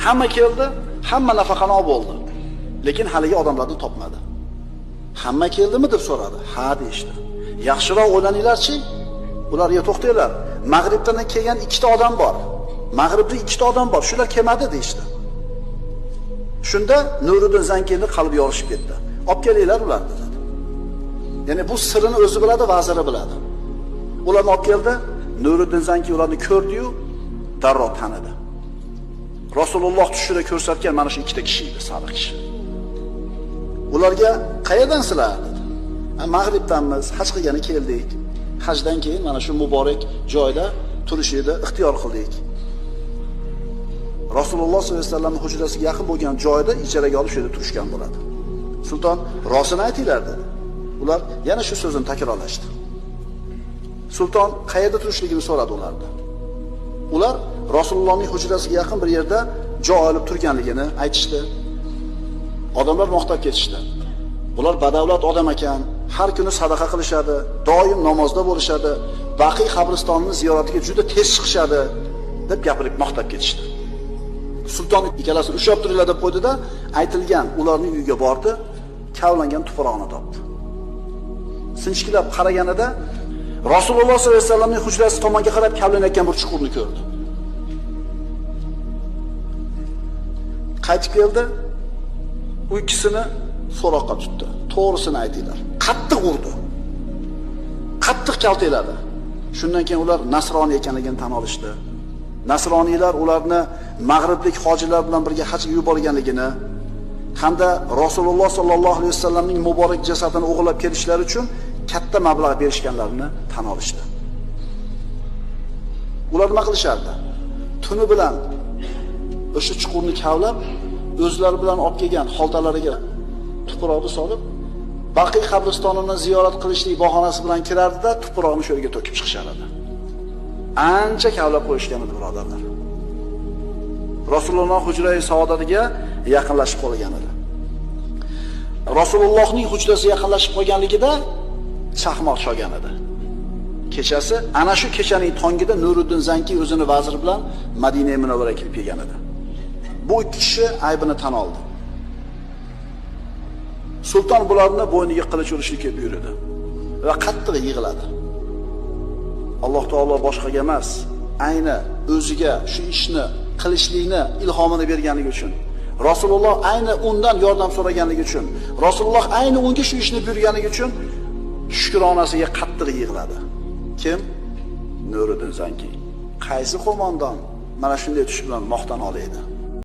Hamma keldi, hamma nafaqani olib bo'ldi. Lekin haligi odamlarni topmadi. Hamma keldimi deb so'radi. Ha deyishdi. Yaxshiroq o'ylaninglarchi. Ularga to'xtanglar. Mag'ribdan kelgan ikkita odam bor. Mag'ribda ikkita odam bor. Shular kelmadi deyishdi. Shunda Nuriddin Zankiyning qalbi yorishib ketdi. Olib kelinglar ularni dedi. Ya'ni bu sirrini o'zi biladi, vaziri biladi. Ularni olib keldi. Nuriddin Zankiy ularni ko'rdi-yu, darrov tanidi. Rasululloh tushida ko'rsatgan mana shu ikkita kishi edi, sodiq kishi. Ularga qayerdansizlar dedi. Mag'ribdanmiz, haj qilgani keldik. Hajdan keyin mana shu muborak joyda turishni ixtiyor qildik. Rasululloh sollallohu alayhi vasallamning hujrasiga yaqin bo'lgan joyda ijaraga olib shu yerda turishgan bo'ladi. Sulton, rostini aytinglar dedi. Ular yana shu so'zini takrorlashdi. Sulton qayerda turishligini so'radi ulardan. Ular Rasulullohning hujrasiga yaqin bir yerda joy olib turganligini aytishdi. Odamlar maqtab ketishdi. Ular badavlat odam ekan, har kuni sadaqa qilishadi, doim namozda bo'lishadi, Baqiy qabristonining ziyoratiga juda tez chiqishadi deb gapirib maqtab ketishdi. Sulton ikkalasini ushlab turinglar deb qo'ydida, aytilgan ularning uyiga bordi, kavlangan tuproqni topdi. Sinchkilab qaraganida Rasululloh sollallohu alayhi vasallamning hujrasi tomonga qarab kavlanayotgan bir chuqurni ko'rdi. Qaytib keldi, u ikkisini so'roqqa tutdi. To'g'risini aytinglar. Qattiq urdi. Qattiq kaltakladi. Shundan keyin ular nasroniy ekanligini tan olishdi. Nasroniylar ularni mag'riblik hojilar bilan birga hajga yuborganligini hamda Rasululloh sollallohu alayhi vasallamning muborak jasadini o'g'irlab kelishlari uchun katta mablag' berishganlarini tan olishdi. Ular nima qilishardi? Tuni bilan o'sha chuqurni kavlab, o'zlari bilan olib kelgan xaltalariga tuproqni solib, Baqiy qabristonini ziyorat qilishlik bahonasi bilan kirardi-da, tuproqni shu yerga to'kib chiqishar edi. Ancha kavlab qo'yishgan edi, birodarlar. Rasululloh hujrai saodatiga yaqinlashib qolgan edi. Rasulullohning hujrasiga yaqinlashib qolganligida chaqmoq chalgan edi. Kechasi, ana shu kechaning tongida Nuriddin Zankiy o'zini vazir bilan Madina Munawvaraga kelib kelgan edi. Bu ikki kishi aybini tan oldi. Sulton bularni bo'yniga qilich urishga buyurdi va qattiq yig'ladi. Alloh taolo boshqaga emas, ayni o'ziga shu ishni qilishlikni ilhomini berganligi uchun, Rasululloh ayni undan yordam so'raganligi uchun, Rasululloh ayni unga shu ishni buyurganligi uchun shukronasiga qattiq yig'ladi. Kim? Nuriddin Zankiy. Qaysi qo'mondon mana shunday tush bilan maqtan olaydi?